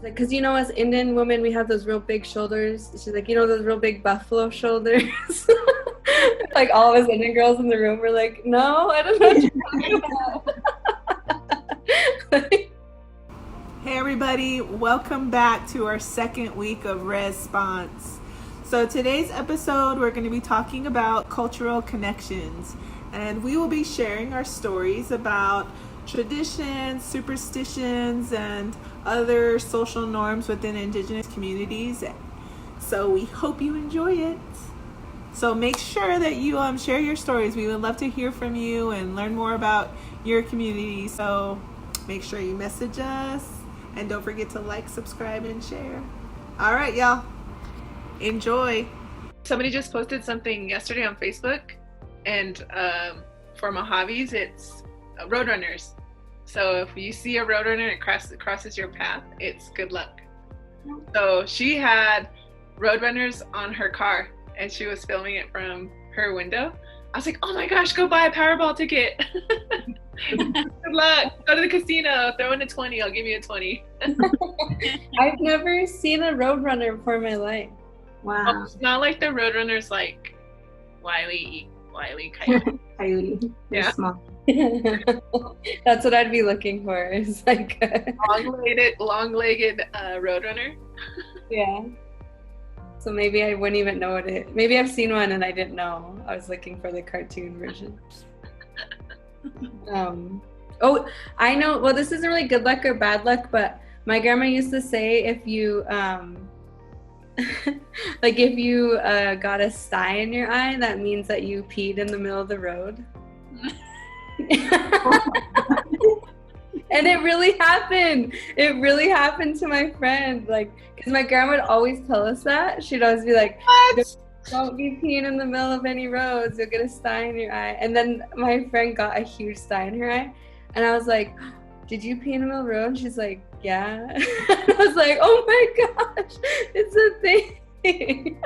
Like, because as Indian women, we have those real big shoulders. She's like, those real big buffalo shoulders. Like all of us Indian girls in the room were like, no, I don't know what you're talking about. Hey everybody, welcome back to our second week of REZponse. So today's episode, we're going to be talking about cultural connections, and we will be sharing our stories about traditions, superstitions, and other social norms within Indigenous communities. So we hope you enjoy it. So make sure that you share your stories. We would love to hear from you and learn more about your community. So make sure you message us. And don't forget to like, subscribe, and share. All right, y'all. Enjoy. Somebody just posted something yesterday on Facebook, and for Mojaves, it's Roadrunners. So if you see a Roadrunner and it crosses your path, it's good luck. So she had Roadrunners on her car, and she was filming it from her window. I was like, oh my gosh, go buy a Powerball ticket. Good luck. Go to the casino. Throw in a 20. I'll give you a 20. I've never seen a Roadrunner before in my life. Wow. Oh, it's not like the Roadrunners like Wile E. Coyote. Coyote. They're Yeah. small. That's what I'd be looking for. It's like long-legged Roadrunner. Yeah. So maybe I wouldn't even know what it. Maybe I've seen one and I didn't know. I was looking for the cartoon version. Oh, I know. Well, this isn't really good luck or bad luck, but my grandma used to say if you like if you got a sty in your eye, that means that you peed in the middle of the road. And it really happened. It really happened to my friend. Like, because my grandma would always tell us that. She'd always be like, What? don't be peeing in the middle of any roads. You'll get a sty in your eye. And then my friend got a huge sty in her eye. And I was like, did you pee in the middle of the road? And she's like, yeah. And I was like, oh my gosh, it's a thing.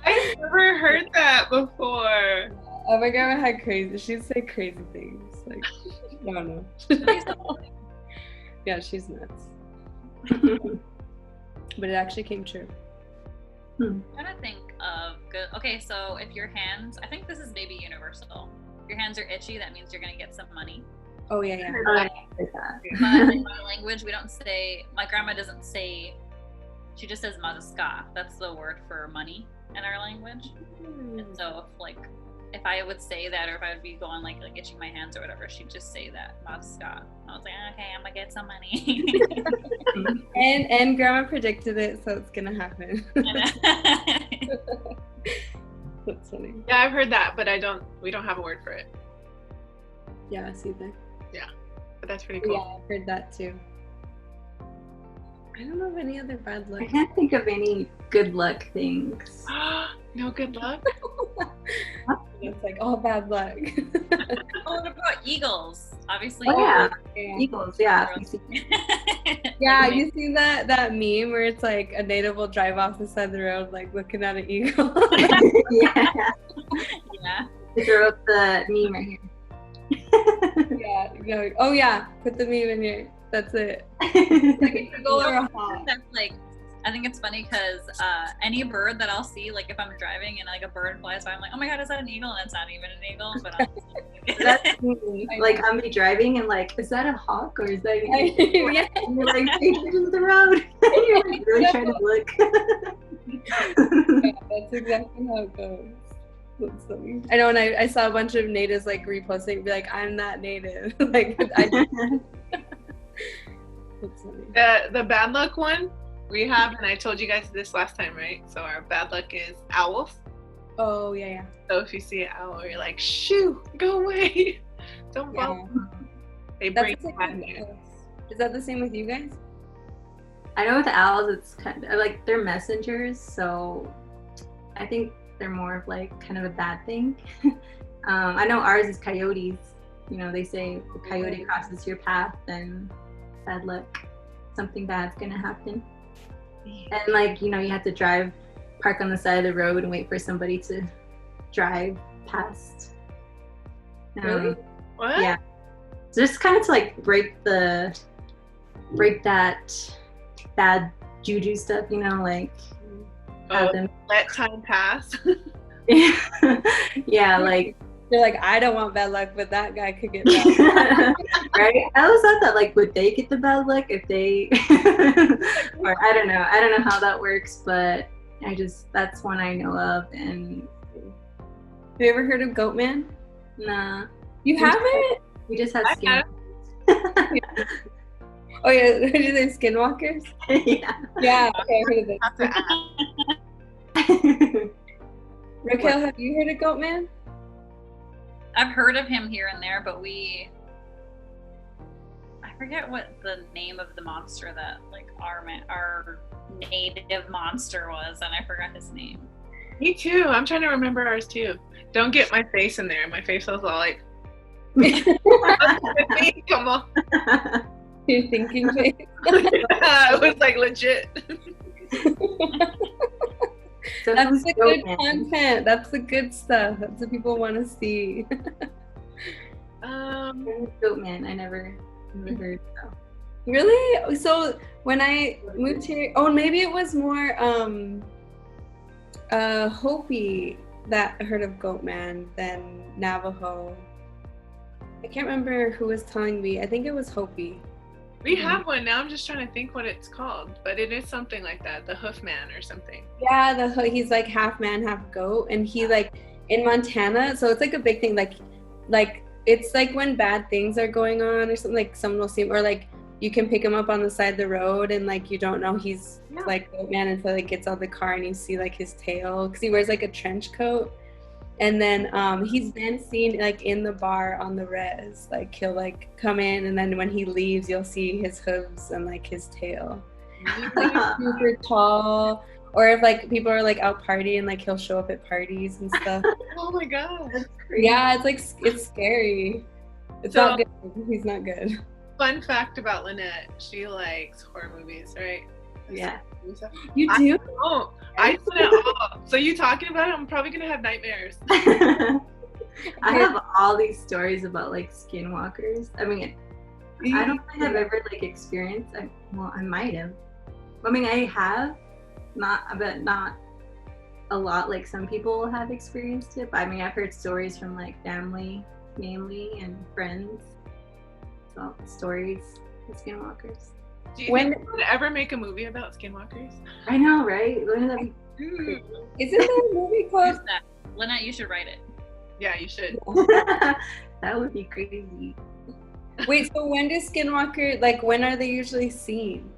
I've never heard that before. Oh, my grandma had crazy. She'd say crazy things. Like, I don't know. Yeah, she's nuts. But it actually came true. I'm trying to think of good. Okay, so if your hands, I think this is maybe universal. If your hands are itchy, that means you're gonna get some money. Oh yeah. But in my language, we don't say. My grandma doesn't say. She just says "mazaska." That's the word for money in our language. And so if I would say that, or if I would be going like itching my hands or whatever, she'd just say that "mazaska." I was like, okay, I'm gonna get some money. And grandma predicted it, so it's gonna happen. That's funny. Yeah, I've heard that, but we don't have a word for it. Yeah, see that. But that's pretty cool. Yeah, I've heard that too. I don't know of any other bad luck. I can't think of any good luck things. No good luck? It's like all bad luck. What about eagles? Obviously. Oh, yeah. Yeah. Eagles, yeah. Yeah, you see that meme where it's like a native will drive off the side of the road like looking at an eagle. Yeah. Yeah. I throw up the meme right here. Yeah. No, oh yeah, put the meme in here. That's it. Like an eagle or a hawk. That's I think it's funny because any bird that I'll see, like if I'm driving and like a bird flies by, I'm like, oh my god, is that an eagle? And it's not even an eagle, but That's me. Like I'm be driving and like, is that a hawk or is that an eagle? Yeah. And you're like, pay attention to the road. And you're like really trying to look. Yeah, that's exactly how it goes. That's funny. I know, and I saw a bunch of natives like reposting, be like, I'm that native. Like, that's funny. The bad luck one we have, and I told you guys this last time, right? So our bad luck is owls. Oh yeah. So if you see an owl, you're like, shoo, go away. Don't follow. They bring That's the bad same news. with us. Is that the same with you guys? I know with owls, it's kind of like they're messengers, so I think they're more of like kind of a bad thing. I know ours is coyotes. You know, they say if a coyote crosses your path, then bad luck, something bad's gonna happen. And like, you know, you have to park on the side of the road and wait for somebody to drive past. Really? What? Yeah. So just kind of to like break the break that bad juju stuff, you know, like have them. Let time pass. Yeah, like You're like, I don't want bad luck, but that guy could get bad luck. right? I always thought that, like, would they get the bad luck if they or I don't know how that works, but that's one I know of. And Have you ever heard of Goatman? nah, You haven't? we just had I skin. have. Oh yeah, did you say Skinwalkers? Yeah. Yeah, okay, I heard of it. Have to ask. Raquel, have you heard of Goatman? I've heard of him here and there, but I forget what the name of the monster that like our native monster was, and I forgot his name. Me too. I'm trying to remember ours too. Don't get my face in there. My face was all like, come on. Your thinking face. It was like legit. So That's who's the good Goatman? content. That's the good stuff. That's what people want to see. Who's Goatman? I never heard. So. Really? So when I moved here, oh, maybe it was more Hopi that heard of Goatman than Navajo. I can't remember who was telling me. I think it was Hopi. We have one now. I'm just trying to think what it's called, but it is something like that, the Hoofman or something. Yeah, he's like half man, half goat, and he like in Montana. So it's like a big thing. Like it's like when bad things are going on or something. Like someone will see him, or like you can pick him up on the side of the road, and like you don't know he's like Goatman until he gets out of the car and you see like his tail because he wears like a trench coat. And then he's been seen like in the bar on the res. Like he'll like come in, and then when he leaves, you'll see his hooves and like his tail. He's like super tall. Or if like people are like out partying, like he'll show up at parties and stuff. Oh my god. Yeah, it's like it's scary. It's So- not good. He's not good. Fun fact about Lynette, she likes horror movies, right? Yeah. You do? Oh, I said it all. So you talking about it? I'm probably gonna have nightmares. I have all these stories about like skinwalkers. I mean, I don't think I've ever like experienced. I might have. I mean, I have, but not a lot. Like some people have experienced it. But I mean, I've heard stories from like family, mainly, and friends. So stories of skinwalkers. Do you think we would ever make a movie about skinwalkers? I know, right? Wouldn't that be Isn't there a movie Who's called? that? Lynette, you should write it. Yeah, you should. that would be crazy. Wait, so when do Skinwalker, like when are they usually seen?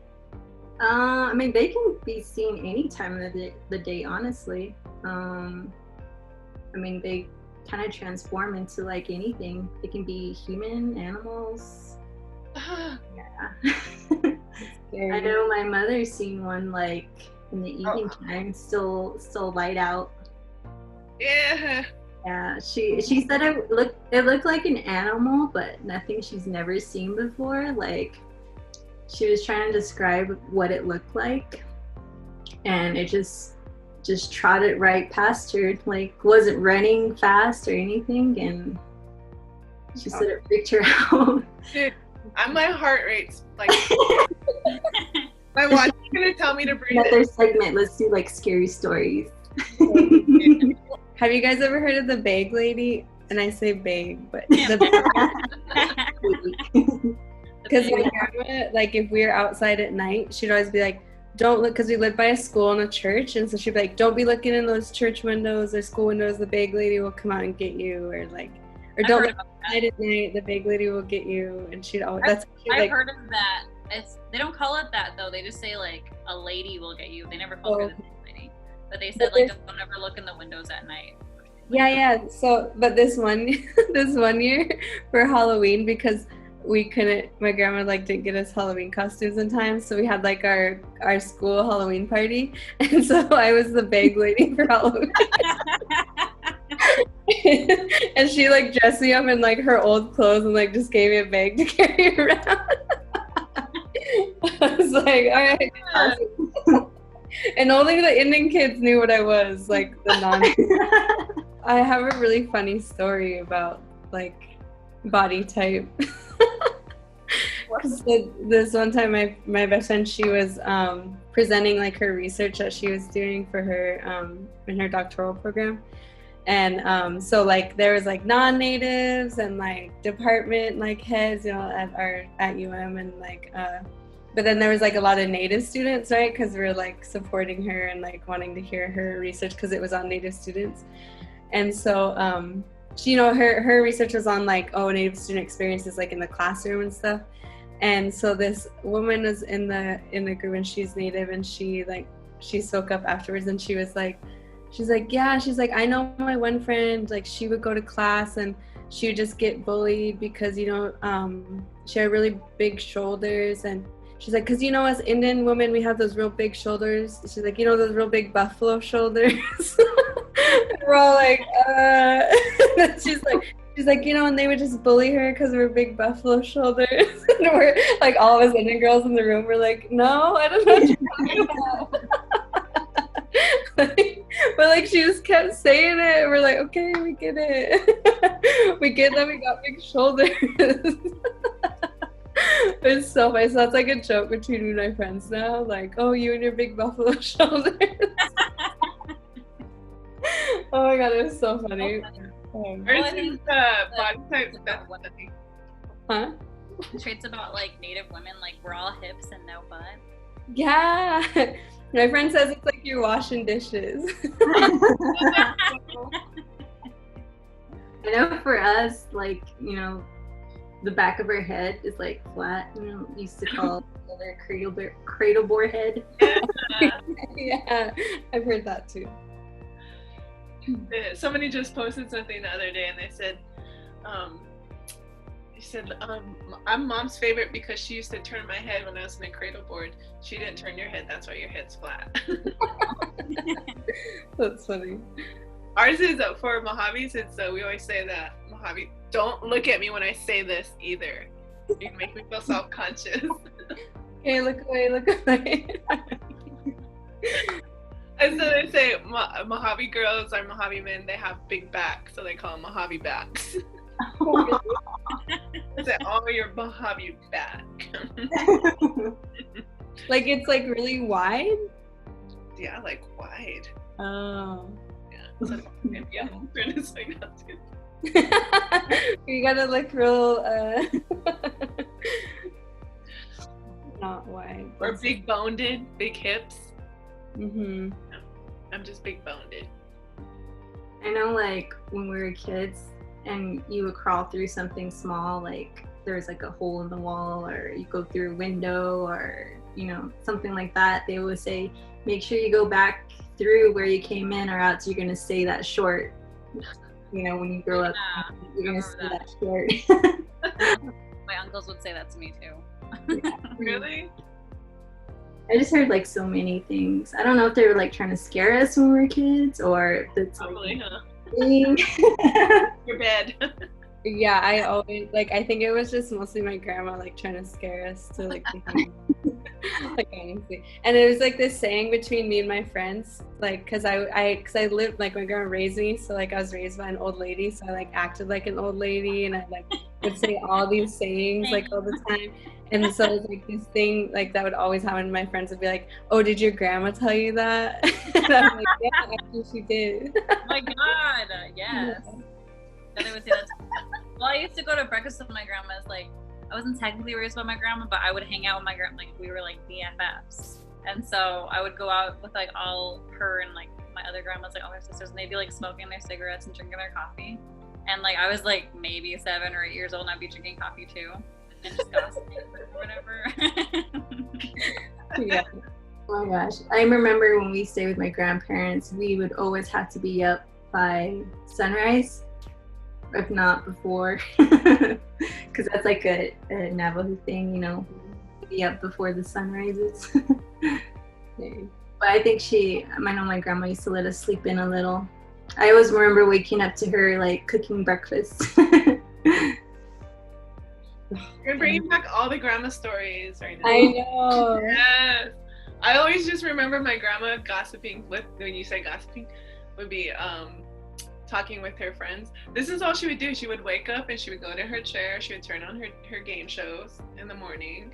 I mean, they can be seen any time of the day, honestly. I mean, they kind of transform into like anything. They can be human, animals. Yeah. I know my mother's seen one like in the evening time, still light out. Yeah. Yeah, she said it looked like an animal, but nothing she's never seen before. Like she was trying to describe what it looked like, and it just trotted right past her. Like wasn't running fast or anything, and she said it freaked her out. Dude, my heart rate's like my watch is gonna tell me to breathe. Another segment. Let's do like scary stories. Have you guys ever heard of the Bag Lady? And I say bag, but because my grandma, like if we were outside at night, she'd always be like, "Don't look," because we lived by a school and a church, and so she'd be like, "Don't be looking in those church windows or school windows. The Bag Lady will come out and get you," or don't look outside at night. The Bag Lady will get you, and she'd always. I've heard of that. They don't call it that though. They just say like a lady will get you. They never call her the Bag Lady, but they said like don't ever look in the windows at night. Yeah. So, but this one year for Halloween, because we couldn't, my grandma like didn't get us Halloween costumes in time, so we had like our school Halloween party, and so I was the Bag Lady for Halloween. And she like dressed me up in like her old clothes and like just gave me a bag to carry around. I was like, all right. And only the Indian kids knew what I was, like the non. I have a really funny story about like body type. So this one time, my best friend, she was presenting like her research that she was doing for her in her doctoral program, and so like there was like non-natives and like department like heads, you know, at UM, and like but then there was like a lot of native students, right? Because we were like supporting her and like wanting to hear her research because it was on native students, and so she, you know, her research was on like, oh, native student experiences like in the classroom and stuff. And so this woman was in the group, and she's native, and she spoke up afterwards, and she's like, yeah, she's like, I know my one friend, like she would go to class and she would just get bullied because, you know, she had really big shoulders, and she's like, because, you know, as Indian women, we have those real big shoulders. She's like, you know, those real big buffalo shoulders. We're all like, she's like, you know, and they would just bully her because we're big buffalo shoulders. And we're like, all of us Indian girls in the room were like, no, I don't know what you're talking about. But like, she just kept saying it. We're like, okay, we get it. We get that we got big shoulders. It's so funny. So that's like a joke between me and my friends now. Like, oh, you and your big buffalo shoulders. Oh my god, it was so funny. Ours is body type. That's funny. Huh? Traits about like native women, like we're all hips and no butt. Yeah. My friend says it's like you're washing dishes. I know for us, like, you know, the back of her head is like flat. You know, we used to call it cradle bore head. Yeah, I've heard that too. Somebody just posted something the other day, and they said, I'm mom's favorite because she used to turn my head when I was in a cradle board. She didn't turn your head, that's why your head's flat. That's funny. Ours is for Mojaves, it's we always say that, Mojave, don't look at me when I say this either. You make me feel self-conscious. Okay, look away. And so they say Mojave girls are Mojave men, they have big backs, so they call them Mojave backs. They say, oh, you're Mojave back. Like it's like really wide? Yeah, like wide. Oh. Yeah. So, yeah. It's like that's good. You gotta look real not wide. Or big boned, big hips. Mm-hmm. I'm just big boned. I know, like when we were kids and you would crawl through something small, like there's like a hole in the wall, or you go through a window, or you know, something like that, they would say, make sure you go back through where you came in, or else you're gonna stay that short. You know, when you grow up, you're gonna stay that short. My uncles would say that to me too. Yeah. Really? I just heard like so many things. I don't know if they were like trying to scare us when we were kids, or if it's Probably, like, huh? Your bed. Yeah, I always I think it was just mostly my grandma like trying to scare us to like behave. Like honestly. And it was like this saying between me and my friends, like because I lived, like my grandma raised me, so like I was raised by an old lady, so I like acted like an old lady, and I like would say all these sayings like all the time. And so it was like this thing like that would always happen. My friends would be like, oh, did your grandma tell you that? And I'm like, yeah, actually she did. Oh my god, yes. Then they would say that. Well, I used to go to breakfast with my grandma's. Like, I wasn't technically raised by my grandma, but I would hang out with my grandma. Like, we were like BFFs. And so I would go out with like all her and like my other grandmas, like all their sisters, and they'd be like smoking their cigarettes and drinking their coffee. And like I was like maybe 7 or 8 years old, and I'd be drinking coffee too, and just gossiping or whatever. yeah. Oh my gosh. I remember when we stayed with my grandparents, we would always have to be up by sunrise, if not before, because that's like a Navajo thing, you know, be up before the sun rises. But I think I know my grandma used to let us sleep in a little. I always remember waking up to her like cooking breakfast. You're bringing back all the grandma stories right now. I know. Yes. I always just remember my grandma gossiping when you say gossiping, would be talking with her friends. This is all she would do. She would wake up and she would go to her chair. She would turn on her game shows in the morning,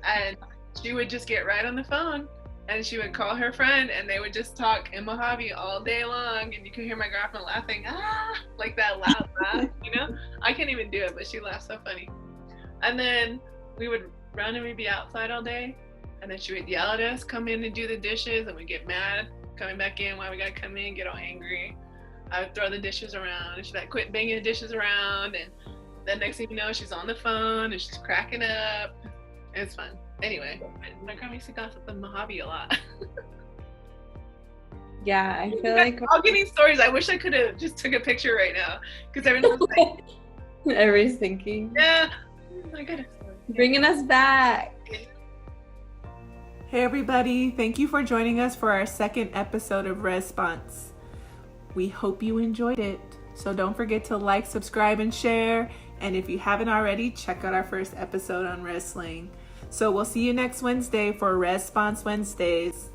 and she would just get right on the phone, and she would call her friend, and they would just talk in Mojave all day long, and you could hear my girlfriend laughing, like that loud laugh, you know? I can't even do it, but she laughs so funny. And then we would run and we'd be outside all day, and then she would yell at us, come in and do the dishes, and we'd get mad coming back in, why we gotta come in, get all angry. I would throw the dishes around, and she'd like, quit banging the dishes around, and then next thing you know, she's on the phone, and she's cracking up. It's fun. Anyway, my grandma used to gossip in Mojave a lot. Yeah, I feel like all getting stories. I wish I could have just took a picture right now, because everyone's like, everybody's thinking. yeah, I got a story. Bringing us back. Hey everybody, thank you for joining us for our second episode of REZponse. We hope you enjoyed it. So don't forget to like, subscribe, and share. And if you haven't already, check out our first episode on wrestling. So we'll see you next Wednesday for REZponse Wednesdays.